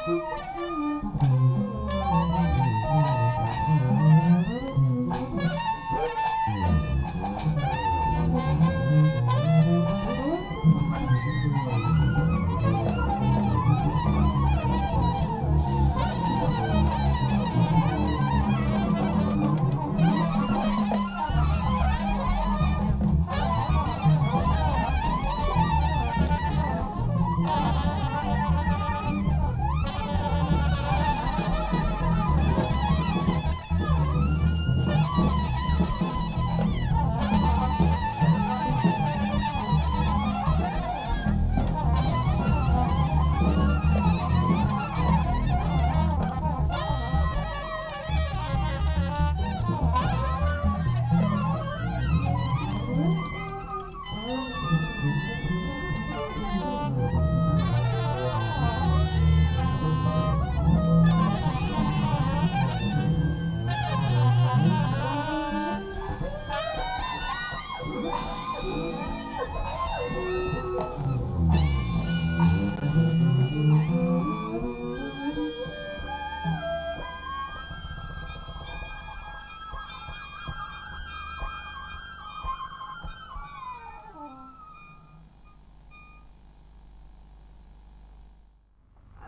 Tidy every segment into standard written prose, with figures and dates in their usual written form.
I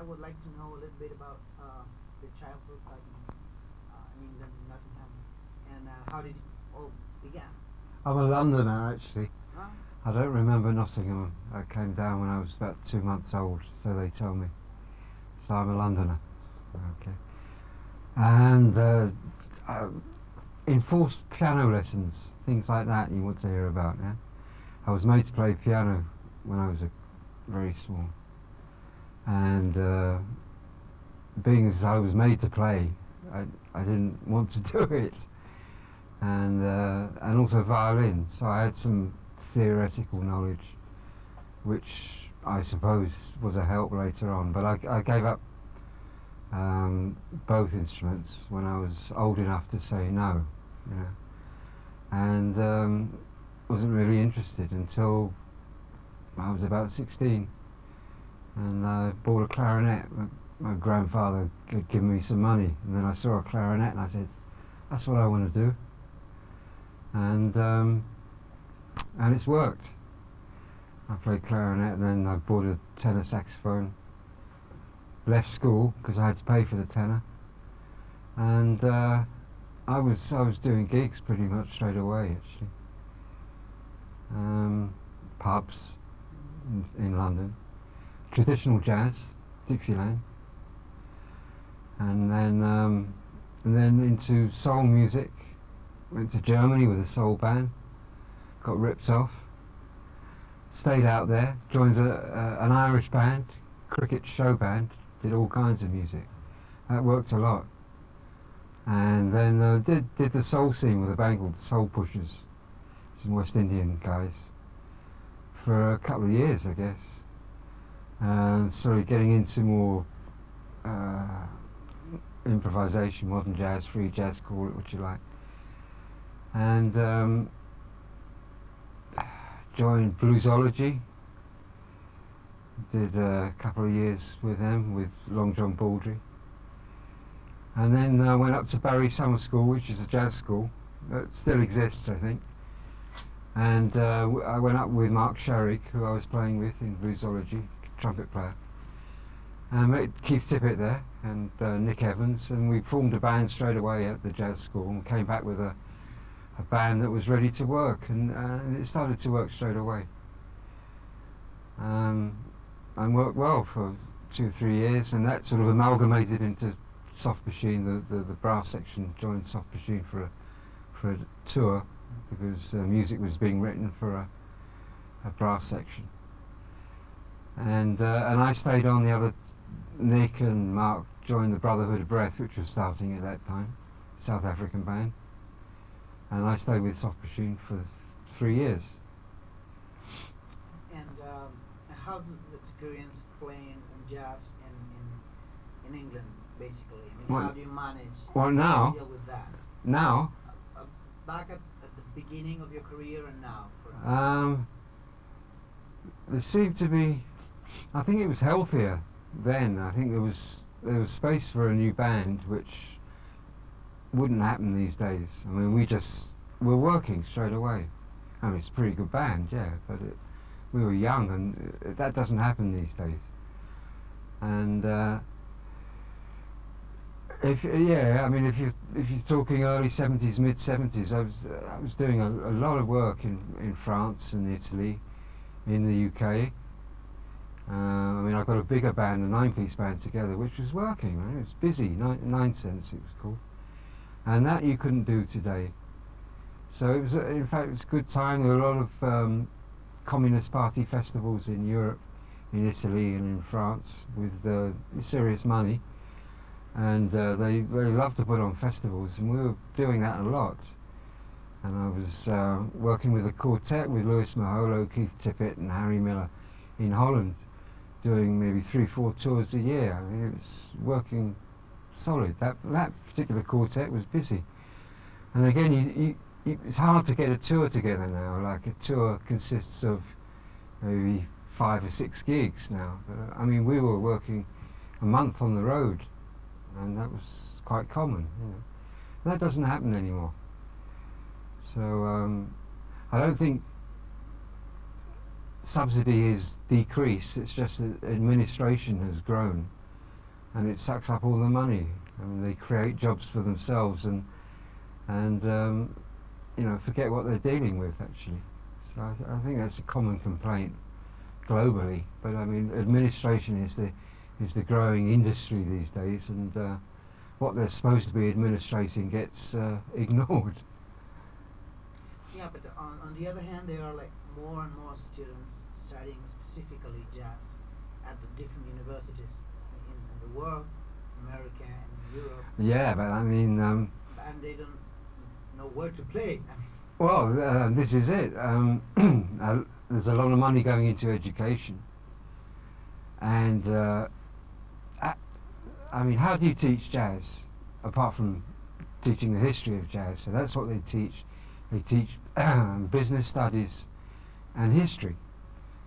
would like to know a little bit about the childhood in England, Nottingham, and how did it all began? I'm a Londoner actually. Huh? I don't remember Nottingham. I came down when I was about 2 months old, so they told me. So I'm a Londoner. Okay. And enforced piano lessons, things like that you want to hear about, yeah? I was made to play piano when I was very small. And being as I was made to play, I didn't want to do it. And also violin, so I had some theoretical knowledge, which I suppose was a help later on. But I gave up both instruments when I was old enough to say no, you know, and wasn't really interested until I was about 16, and I bought a clarinet. My grandfather had given me some money, and then I saw a clarinet and I said, that's what I want to do. And it's worked. I played clarinet, and then I bought a tenor saxophone, left school because I had to pay for the tenor, and I was doing gigs pretty much straight away actually. Pubs in London, traditional jazz, Dixieland, and then into soul music. Went to Germany with a soul band, got ripped off, stayed out there, joined an Irish band, cricket show band, did all kinds of music. That worked a lot. And then did the soul scene with a band called the Soul Pushers, some West Indian guys, for a couple of years, I guess. And started getting into more improvisation, modern jazz, free jazz, call it what you like. And joined Bluesology, did a couple of years with them, with Long John Baldry. And then I went up to Barry Summer School, which is a jazz school that still exists, I think. And I went up with Mark Sharrick, who I was playing with in Bluesology, trumpet player. And I met Keith Tippett there, and Nick Evans, and we formed a band straight away at the jazz school, and came back with a band that was ready to work, and it started to work straight away. And worked well for 2 or 3 years, and that sort of amalgamated into Soft Machine. The brass section joined Soft Machine for a tour, because music was being written for a brass section. And I stayed on. The other, Nick and Mark, joined the Brotherhood of Breath, which was starting at that time, South African band. And I stayed with Soft Machine for 3 years. And how's the experience playing jazz in England, basically? I mean, how do you manage now, to deal with that? Now? Back at the beginning of your career and now? There seemed to be, I think it was healthier then. I think there was there was space for a new band, which wouldn't happen these days. I mean, we're working straight away. I mean, it's a pretty good band, yeah, but we were young, and that doesn't happen these days. And if you're talking early 70s, mid 70s, I was doing a lot of work in France and Italy, in the UK. I mean, I got a bigger band, a 9-piece band together, which was working. Right? It was busy. Nine Cents it was called, and that you couldn't do today. So it was, in fact, it was a good time. There were a lot of Communist Party festivals in Europe, in Italy and in France, with serious money, and they loved to put on festivals, and we were doing that a lot. And I was working with a quartet with Louis Maholo, Keith Tippett and Harry Miller in Holland, doing maybe 3-4 tours a year. I mean, it was working solid. That particular quartet was busy. And again, it's hard to get a tour together now. Like, a tour consists of maybe 5 or 6 gigs now. But, I mean, we were working a month on the road, and that was quite common. You know. That doesn't happen anymore. So I don't think subsidy is decreased. It's just that administration has grown, and it sucks up all the money. I mean, they create jobs for themselves and you know, forget what they're dealing with, actually. So I think that's a common complaint globally. But I mean, administration is the growing industry these days, and what they're supposed to be administrating gets ignored. Yeah, but on the other hand, there are like more and more students studying specifically jazz at the different universities in the world, America and Europe. Yeah, but I mean, and they don't know where to play. I mean, well, this is it. There's a lot of money going into education, and I mean, how do you teach jazz apart from teaching the history of jazz? So that's what they teach. They teach business studies and history,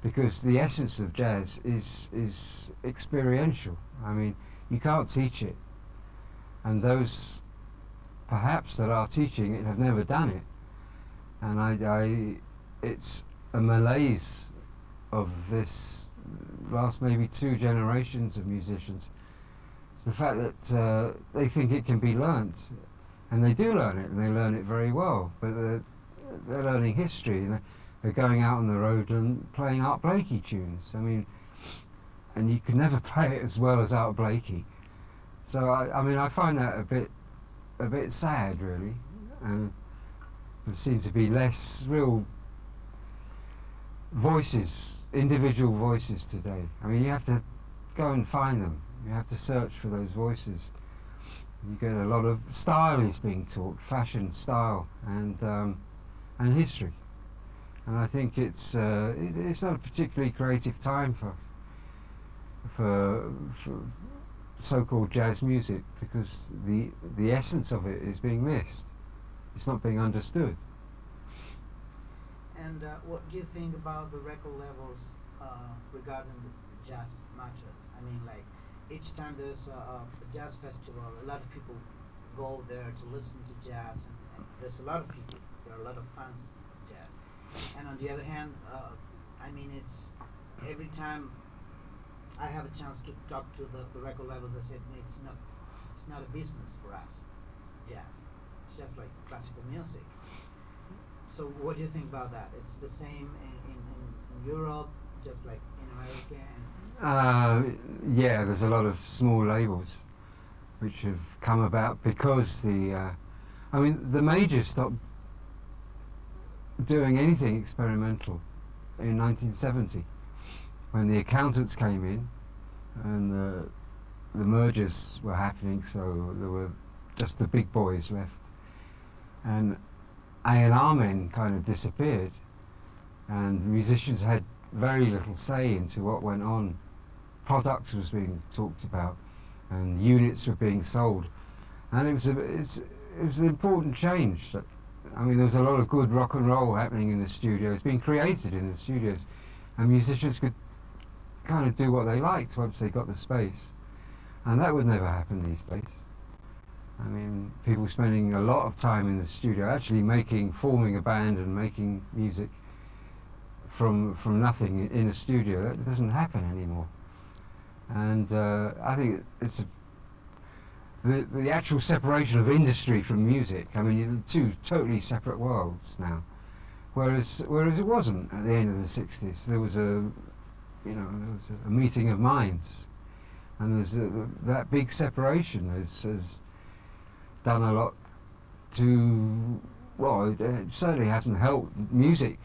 because the essence of jazz is experiential. I mean, you can't teach it, and those perhaps that are teaching it have never done it. And it's a malaise of this last maybe 2 generations of musicians. It's the fact that they think it can be learnt, and they do learn it, and they learn it very well, but they're learning history, and they're going out on the road and playing Art Blakey tunes. I mean, and you can never play it as well as Art Blakey. So I mean, I find that a bit sad, really, and there seem to be less real voices, individual voices today. I mean, you have to go and find them. You have to search for those voices. You get a lot of style is being taught, fashion, style, and history. And I think it's not a particularly creative time for so-called jazz music, because the essence of it is being missed. It's not being understood. and what do you think about the record labels regarding the jazz matches? I mean, like, each time there's a jazz festival, a lot of people go there to listen to jazz, and there's a lot of people, there are a lot of fans of jazz. And on the other hand, I mean, it's every time I have a chance to talk to the record labels, I said it's not a business for us, jazz. It's just like classical music. So what do you think about that? It's the same in Europe, just like in America? Yeah, there's a lot of small labels which have come about because the majors stopped doing anything experimental in 1970 when the accountants came in and the mergers were happening, so there were just the big boys left, and A&R men kind of disappeared, and musicians had very little say into what went on. Products was being talked about, and units were being sold, and it was an important change. I mean, there was a lot of good rock and roll happening in the studios, being created in the studios, and musicians could kind of do what they liked once they got the space. and that would never happen these days. I mean, people spending a lot of time in the studio actually forming a band and making music from nothing in a studio. That doesn't happen anymore. And I think it's the actual separation of industry from music. I mean, you're two totally separate worlds now. Whereas it wasn't at the end of the '60s. There was a meeting of minds, and that big separation has done a lot to, well, it certainly hasn't helped music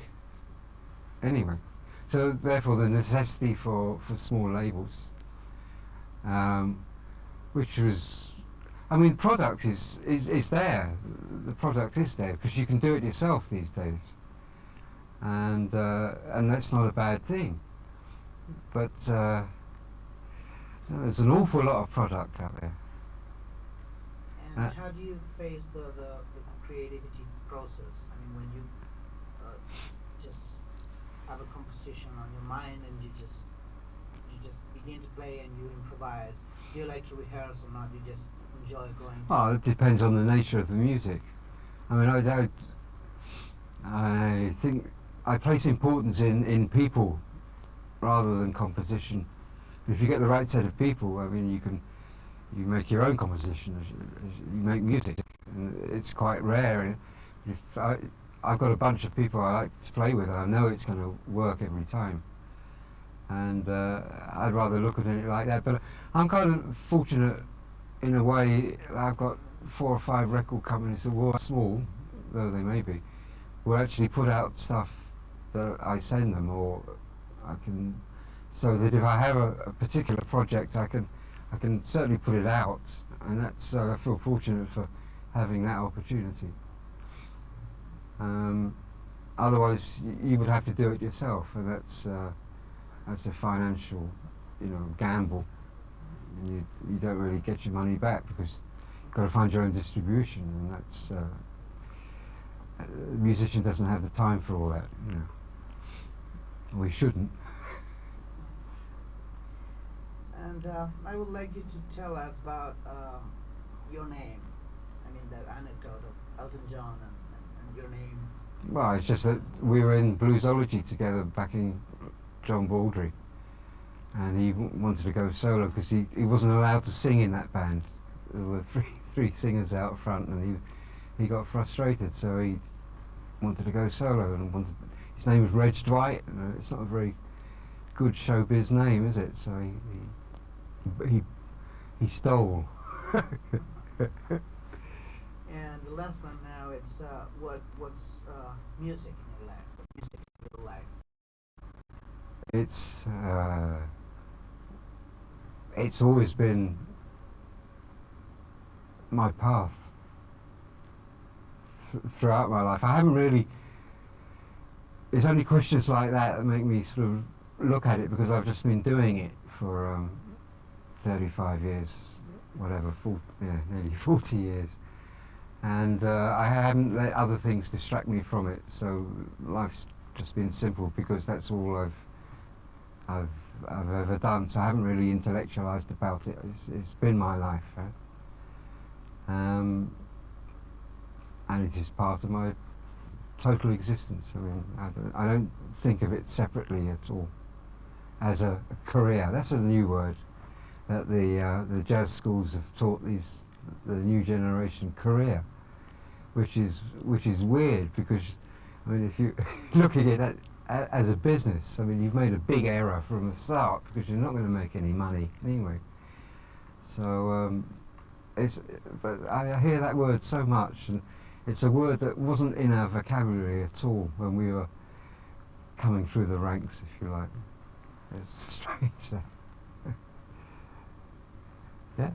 anyway. So therefore the necessity for small labels, which was, I mean, product is there. The product is there because you can do it yourself these days, and that's not a bad thing. But there's an awful lot of product out there. And how do you face the creativity process? I mean, when you just have a composition on your mind and you just begin to play and you improvise, do you like to rehearse or not? Do you just enjoy going? Oh, it depends on the nature of the music. I mean, I think I place importance in people rather than composition. If you get the right set of people, I mean, you make your own composition as you make music, and it's quite rare. If I've got a bunch of people I like to play with, and I know it's going to work every time, and I'd rather look at it like that. But I'm kind of fortunate in a way. I've got 4 or 5 record companies that were small, though they may be, will actually put out stuff that I send them, or I can, so that if I have a particular project, I can certainly put it out, and that's I feel fortunate for having that opportunity. Otherwise, you would have to do it yourself, and that's a financial, gamble. And you don't really get your money back because you've got to find your own distribution, and that's the musician doesn't have the time for all that. We shouldn't. And I would like you to tell us about your name. I mean, the anecdote of Elton John and your name. Well, it's just that we were in bluesology together backing John Baldry, and he wanted to go solo because he wasn't allowed to sing in that band. There were three singers out front, and he got frustrated, so he wanted to go solo, and his name was Reg Dwight. It's not a very good showbiz name, is it? So he stole. And the last one now, it's what's music in your life? What music in your life? It's always been my path throughout my life. I haven't really. It's only questions like that make me sort of look at it, because I've just been doing it for 35 years, whatever, nearly 40 years, and I haven't let other things distract me from it. So life's just been simple because that's all I've ever done. So I haven't really intellectualized about it. It's been my life, and it is part of my total existence. I mean, I don't think of it separately at all as a career. That's a new word that the jazz schools have taught the new generation, career, which is weird, because I mean, if you're looking at it as a business, I mean, you've made a big error from the start, because you're not going to make any money anyway. So but I hear that word so much, and it's a word that wasn't in our vocabulary at all when we were coming through the ranks, if you like. It's strange. Yeah.